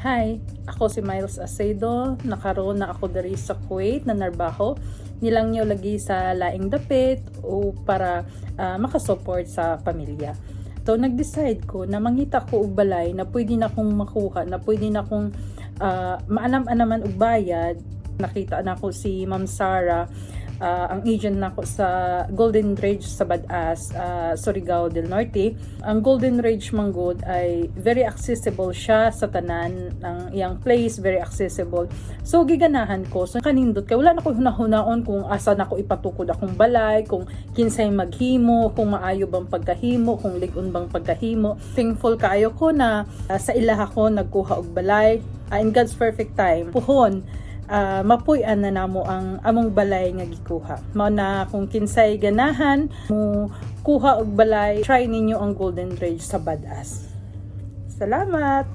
Hi, ako si Miles Acedo. Nakaroon na ako diri sa Kuwait na narbaho. Nilang nyo lagi sa laing dapit o para makasupport sa pamilya. So nag-decide ko na mangita ko og balay na pwede na akong makuha, na pwede na akong maanam-anaman og bayad. Nakita na ko si Ma'am Sara, ang agent nako sa Golden Ridge sa Badas, Surigao del Norte. Ang Golden Ridge manggod ay very accessible siya sa tanan ng iyang place, very accessible. So giganahan ko, so kanindot kay wala na ko hunahunaon kung asa na ko ipatukod akong balay, kung kinsay maghimo, kung maayo bang pagkahimo, kung ligon bang pagkahimo. Thankful kaayo ko na sa ilaha ko nagkuha og balay, in God's perfect time. Puhon mapuy-an na namo ang among balay nga gikuha. Mao na kung kinsay ganahan mo kuha og balay, try ninyo ang Golden Ridge sa Badas. Salamat.